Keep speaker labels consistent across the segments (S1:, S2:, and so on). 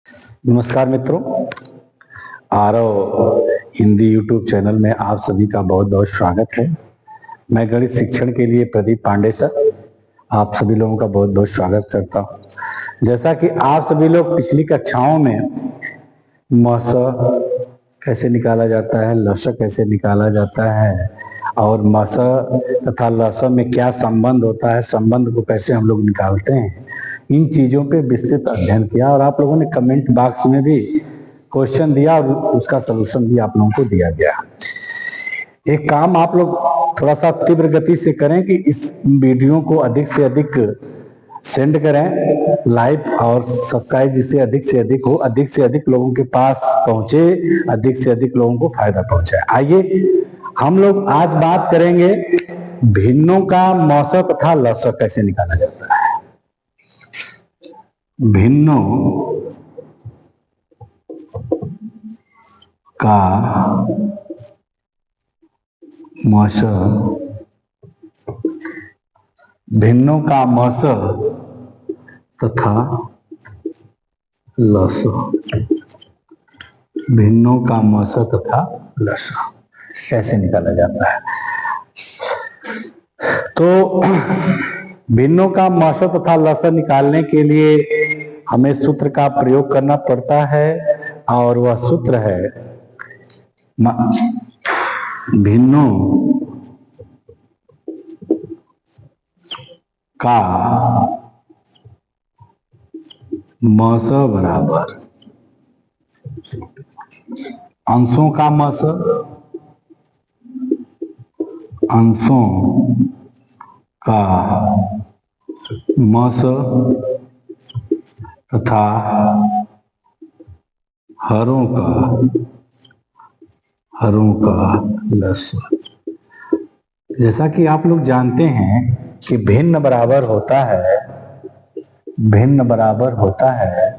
S1: नमस्कार मित्रों, Aarav Hindi YouTube channel में आप सभी का बहुत बहुत स्वागत है। मैं गणित शिक्षण के लिए प्रदीप पांडे सर आप सभी लोगों का बहुत बहुत स्वागत करता हूँ। जैसा कि आप सभी लोग पिछली कक्षाओं में मस कैसे निकाला जाता है, लस कैसे निकाला जाता है और मस तथा लस में क्या संबंध होता है, संबंध को कैसे हम लोग निकालते हैं, इन चीजों पे विस्तृत अध्ययन किया और आप लोगों ने कमेंट बॉक्स में भी क्वेश्चन दिया और उसका सलूशन भी आप लोगों को दिया गया। एक काम आप लोग थोड़ा सा तीव्र गति से करें कि इस वीडियो को अधिक से अधिक सेंड करें, लाइक और सब्सक्राइब जिससे अधिक से अधिक हो, अधिक से अधिक लोगों के पास पहुंचे, अधिक से अधिक लोगों को फायदा पहुंचे। आइए हम लोग आज बात करेंगे भिन्नों का मौसम तथा लसक कैसे निकाला जाता है। भिन्नों का मौसम, भिन्नों का मौसम तथा लस, भिन्नों का मौसम तथा लस कैसे निकाला जाता है। तो भिन्नों का मौसम तथा लस निकालने के लिए हमें सूत्र का प्रयोग करना पड़ता है और वह सूत्र है भिन्नों का मौसम बराबर अंशों का मौसम, अंशों का मौसम तथा हरों का लस। जैसा कि आप लोग जानते हैं कि भिन्न बराबर होता है, भिन्न बराबर होता है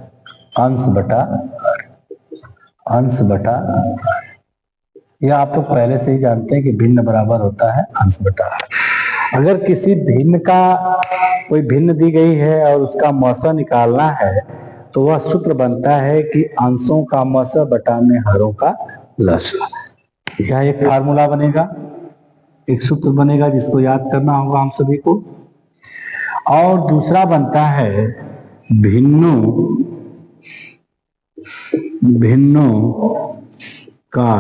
S1: अंश बटा हर, अंश बटा हर। यह आप लोग पहले से ही जानते हैं कि भिन्न बराबर होता है अंश बटा हर। अगर किसी भिन्न का कोई भिन्न दी गई है और उसका मौसा निकालना है तो वह सूत्र बनता है कि अंशों का मौसा बटा में हरों का लस। यह एक फार्मूला बनेगा, एक सूत्र बनेगा जिसको याद करना होगा हम सभी को। और दूसरा बनता है भिन्नों का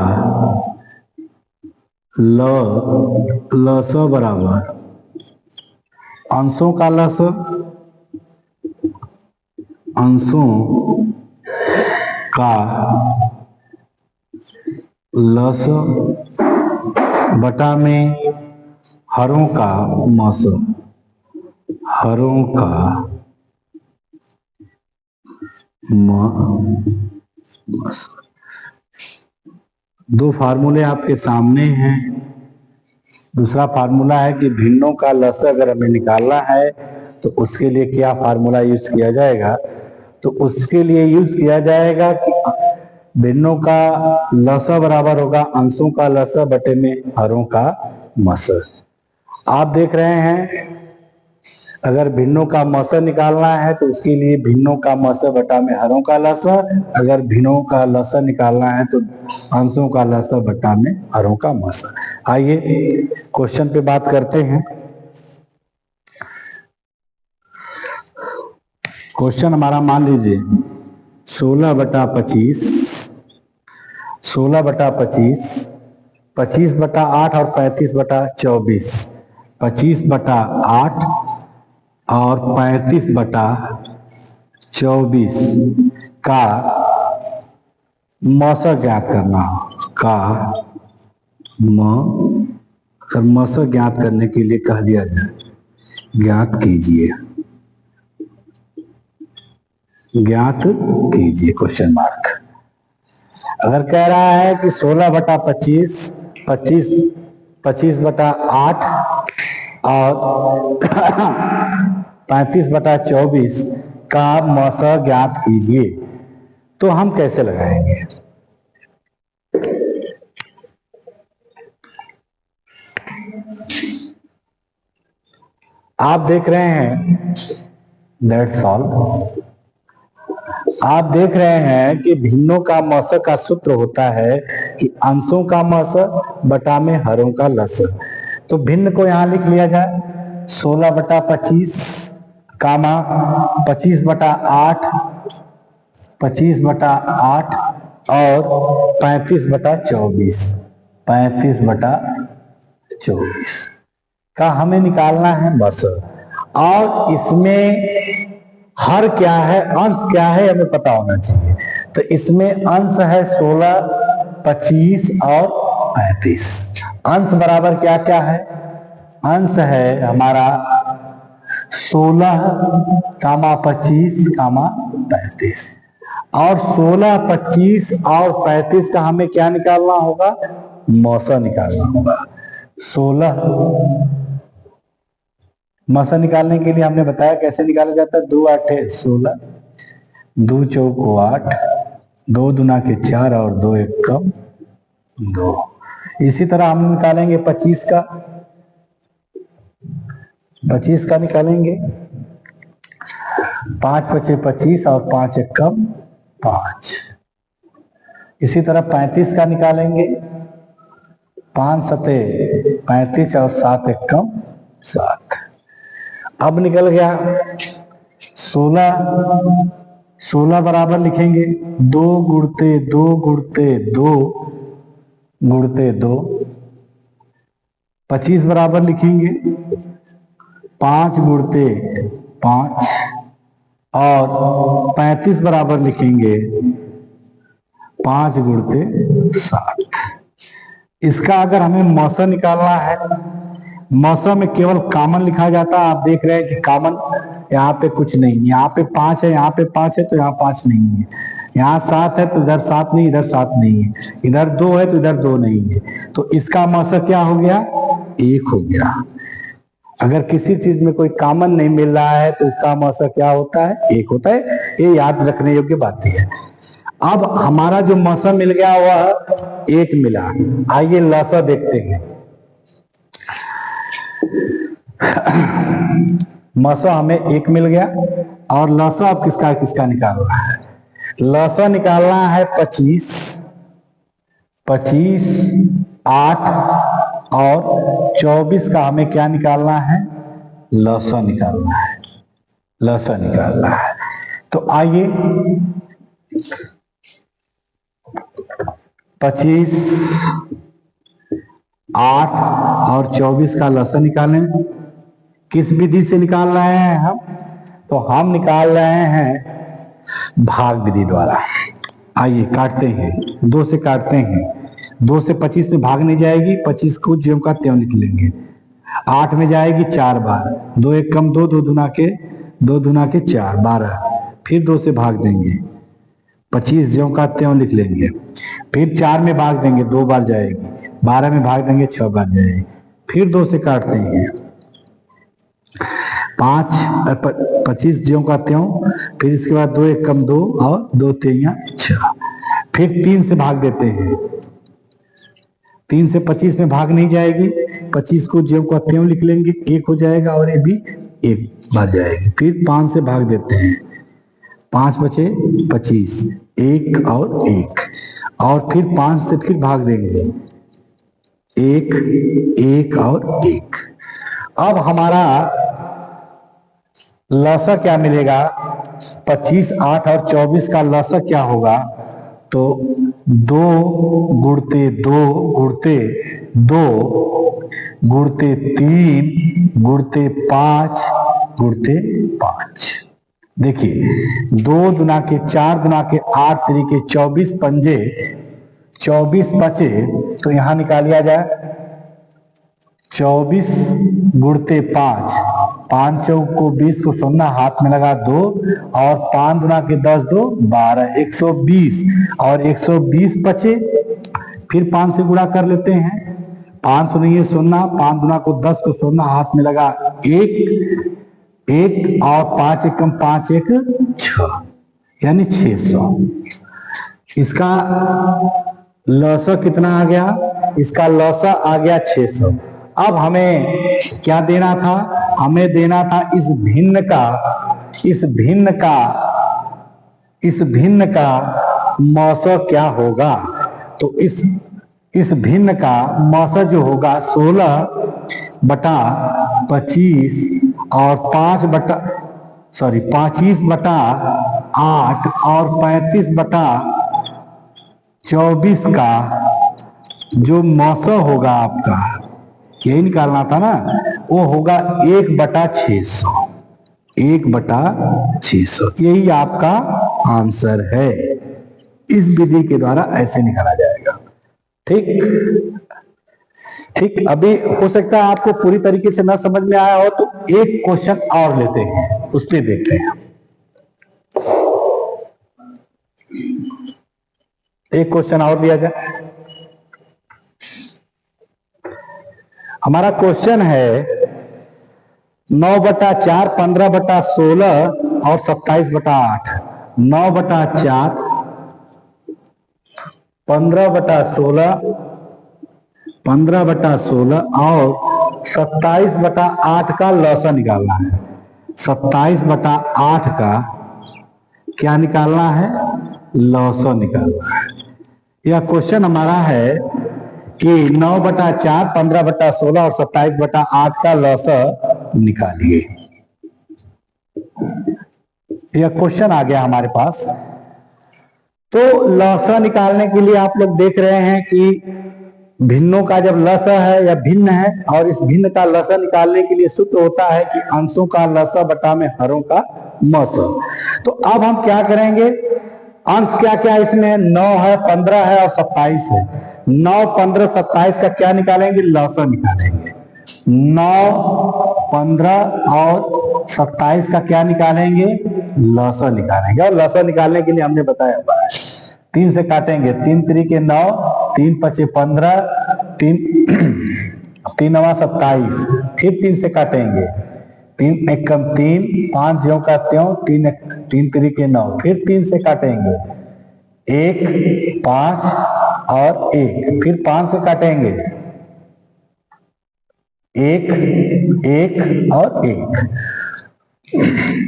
S1: लस बराबर अंशों का लस, अंशों का लस बटा में हरों का मस, हरों का मस। दो फार्मूले आपके सामने हैं। दूसरा फार्मूला है कि भिन्नों का लस अगर हमें निकालना है तो उसके लिए क्या फार्मूला यूज किया जाएगा, तो उसके लिए यूज किया जाएगा कि भिन्नों का लस बराबर होगा अंशों का लस बटे में हरों का मस। आप देख रहे हैं अगर भिन्नों का मस निकालना है तो उसके लिए भिन्नों का मस बटा में हरों का लस, अगर भिन्नों का लस निकालना है तो अंशों का लस बटा में हरों का मस। आइए क्वेश्चन पे बात करते हैं। क्वेश्चन हमारा मान लीजिए 16/25, 16/25, 25/8 और 35/24, 25/8 और 35/24 का मौसा ज्ञात करना का अगर मौसा ज्ञात करने के लिए कह दिया जाए ज्ञात कीजिए, ज्ञात कीजिए क्वेश्चन मार्क। अगर कह रहा है कि 16/25, 25/8 और 35/24 का मौसा ज्ञात कीजिए तो हम कैसे लगाएंगे। आप देख रहे हैं दैट्स ऑल। आप देख रहे हैं कि भिन्नों का मस का सूत्र होता है कि अंशों का मस बटा में हरों का लस। तो भिन्न को यहां लिख लिया जाए 16/25 कामा 25/8 25/8 और 35/24 35/24 का हमें निकालना है मस। और इसमें हर क्या है, अंश क्या है, हमें पता होना चाहिए। तो इसमें अंश है 16, 25 और 35। अंश बराबर क्या क्या है? अंश है हमारा 16, 25, 35 और 16, 25 और 35 का हमें क्या निकालना होगा? मौसा निकालना होगा। 16 मौसा निकालने के लिए हमने बताया कैसे निकाला जाता है। 2 8 16, 2 चौक 8, 2 दूना के 4 और 2 एक कम 2। इसी तरह हम निकालेंगे 25 का, 25 का निकालेंगे 5 5 25 और 5 एक कम 5। इसी तरह 35 का निकालेंगे 5 7 35 और 7 एक कम 7। अब निकल गया 16 बराबर लिखेंगे 2 गुणते 2 गुणते 2 गुणते 2। 25 बराबर लिखेंगे 5 गुणते 5 और 35 बराबर लिखेंगे 5 गुणते 7। इसका अगर हमें मौसा निकालना है, मौसा में केवल कॉमन लिखा जाता है। आप देख रहे हैं कि कॉमन यहाँ पे कुछ नहीं, यहाँ पे 5 है, यहाँ पे 5 है तो यहाँ 5 नहीं है, यहाँ 7 है तो इधर 7 नहीं, इधर 7 नहीं है, इधर 2 है तो इधर 2 नहीं है। तो इसका मौसा क्या हो गया? 1 हो गया। अगर किसी चीज में कोई कॉमन नहीं मिल रहा है तो इसका मौसा क्या होता है? 1 होता है। ये याद रखने योग्य बात है। अब हमारा जो मौसा मिल गया वह 1 मिला। आइए लसा देखते हैं। मसा हमें 1 मिल गया और लसा अब किसका किसका निकालना है? लसा निकालना है 25, 8 और 24 का हमें क्या निकालना है? लसा निकालना है, लसा निकालना है। तो आइए 25, 8 और 24 का लसा निकालें। किस विधि से निकाल रहे हैं हम? तो हम निकाल रहे हैं भाग विधि द्वारा। आइए काटते हैं, 2 से काटते हैं। 2 से 25 में भाग नहीं जाएगी, 25 को ज्यों का त्यों निकलेंगे। 8 में जाएगी 4 बार, 2 एक कम 2, 2 दूना के 4 12। फिर 2 से भाग देंगे, 25 ज्यों का त्यों लिख लेंगे। फिर 4 में भाग देंगे, 2 बार जाएगी। 12 में भाग देंगे, 6 बार जाएगी। फिर 2 से काटते हैं, 25 ज्यों का त्यों। फिर इसके बाद 2 एक कम 2 और 2 3 6। फिर 3 से भाग देते हैं, 3 से 25 में भाग नहीं जाएगी, 25 को ज्यों का त्यों लिख लेंगे, 1 हो जाएगा और ये भी 1 बार जाएगी। फिर 5 से भाग देते हैं, 5 बचे 25, 1 और 1 और फिर 5 से फिर भाग देंगे, 1 1 और 1। अब हमारा लसा क्या मिलेगा? 25, 8 और 24 का लसा क्या होगा? तो 2 गुणते 2 गुणते 2 गुणते 3 गुणते 5 गुणते 5। देखिए 2 दुना के 4 दुना के 8 तरीके 24 पंजे 24 बचे। तो यहां निकालिया जाए 24 गुणते 5, 5 चौक को 20 को 0 हाथ में लगा 2 और 5 दुना के 10 2 12 120 और 120 बचे। फिर 5 से गुणा कर लेते हैं, 5 नहीं है 0, 5 दुना को 10 को 0 हाथ में लगा 1 और 5 एक कम 5 एक 6 यानी 600। इसका लौसा कितना आ गया? इसका लौसा आ गया 600। अब हमें क्या देना था? हमें देना था इस भिन्न का इस भिन्न का मौसा क्या होगा? तो इस भिन्न का मौसा जो होगा 16/25 और 25/8 और 35/24 का जो मौसा होगा आपका, यही निकालना था ना, वो होगा 1/600। 1/600 यही आपका आंसर है। इस विधि के द्वारा ऐसे निकाला जाएगा। ठीक, अभी हो सकता है आपको पूरी तरीके से ना समझ में आया हो, तो एक क्वेश्चन और लेते हैं, उस पर देखते हैं। एक क्वेश्चन और दिया जाए। हमारा क्वेश्चन है 9/4, 15/16 और 27/8। 9/4, 15/16, 15/16 और 27/8 का लौसा निकालना है। 27/8 का क्या निकालना है? लौसा निकालना है। यह क्वेश्चन हमारा है कि 9/4, 15/16 और 27/8 का लौसा निकालिए। यह क्वेश्चन आ गया हमारे पास। तो लौसा निकालने के लिए आप लोग देख रहे हैं कि भिन्नों का जब लसा है या भिन्न है, और इस भिन्न का लसा निकालने के लिए सूत्र होता है कि अंशों का लसा बटा में हरों का मौसा। तो अब हम क्या करेंगे, अंश क्या क्या इसमें 9 है, 15 है और 27 है। 9, 15, 27 का क्या निकालेंगे? लौसा निकालेंगे। 9, 15 और 27 का क्या निकालेंगे? लौसा निकालेंगे। और लौसा निकालने के लिए हमने बताया हुआ है 3 से काटेंगे। 3 त्रिके 9, 3 पचे 15, 3 9 27, फिर 3 से काटेंगे। 3 एकम 3, 5 ज्यों का त्यों, 3 त्रिके 9, फिर 3 से काटेंगे। 1, 5 और 1, फिर 5 से काटेंगे। 1, 1 और 1।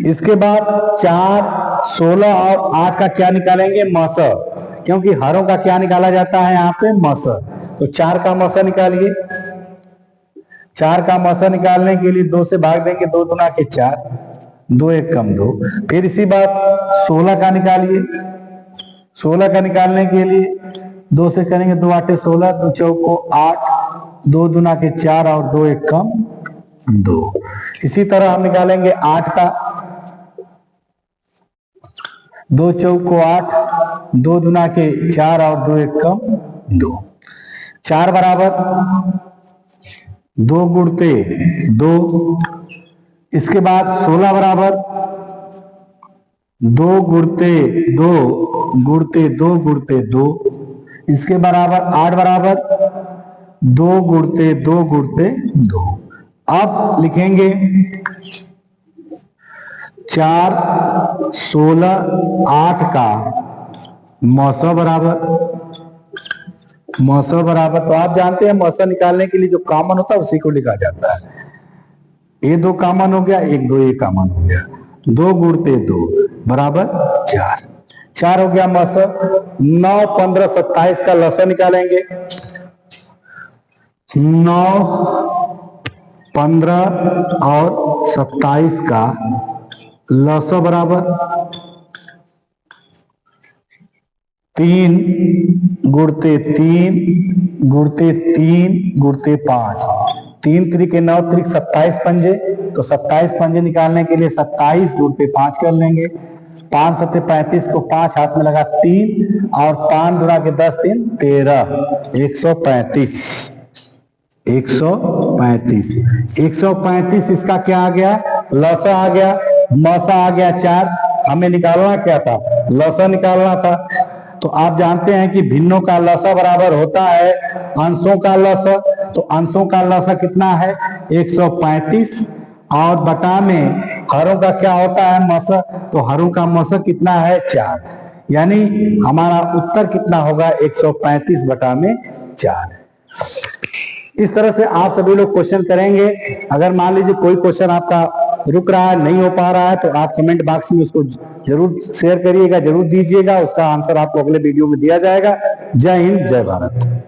S1: इसके बाद 4, 16 और 8 का क्या निकालेंगे? मौसा, क्योंकि हरों का क्या निकाला जाता है यहाँ पे? मौसा। तो 4 का मौसा निकालिए। 4 का मौसा निकालने के लिए 2 से भाग देंगे, 2 दूना के 4, 2 एक कम 2। फिर इसी बात 16 का निकालिए। 16 का निकालने के लिए 2 से करेंगे, 2 8 16, 2 चौको 8, 2 दूना के 4 और 2 एक कम 2। इसी तरह हम निकालेंगे 8 का। 2 चौको 8, 2 दूना के 4 और 2 एक कम 2। 4 बराबर 2 गुणते 2। इसके बाद 16 बराबर 2 गुणते 2 गुणते 2 गुणते 2। इसके बराबर 8 बराबर 2 गुणते 2 गुणते 2। अब लिखेंगे 4, 16, 8 का मौसा बराबर। तो आप जानते हैं मौसा निकालने के लिए जो कॉमन होता है उसी को लिखा जाता है। ये 2 कॉमन हो गया, 1 2 ये कॉमन हो गया। 2 गुणते 2 बराबर 4। 4 हो गया मौसा। 9, 15, 27 का लसा निकालेंगे। 9, 15 और 27 का लसा बराबर 3 गुणते 3 गुणते 3 गुणते 5। 3 त्रिके 9 त्रिक 27 पंजे, तो 27 पंजे निकालने के लिए 27 गुणते 5 कर लेंगे। 5 सत्ते 35 को 5 हाथ में लगा 3 और 5 गुणा के 10 3 13, 135। 135 इसका क्या आ गया? लौसा आ गया। मौसा आ गया 4। हमें निकालना क्या था? लौसा निकालना था। तो आप जानते हैं कि भिन्नों का लौसा बराबर होता है अंशों का लौसा। तो अंशों का लौसा कितना है? 135 और बटा में हरों का क्या होता है? मौसा। तो हरों का मौसा कितना है? 4। यानी हमारा उत्तर कितना होगा? 135 बटा में 4। इस तरह से आप सभी लोग क्वेश्चन करेंगे। अगर मान लीजिए कोई क्वेश्चन आपका रुक रहा है, नहीं हो पा रहा है, तो आप कमेंट बॉक्स में उसको जरूर शेयर करिएगा, जरूर दीजिएगा, उसका आंसर आपको अगले वीडियो में दिया जाएगा। जय हिंद, जय भारत।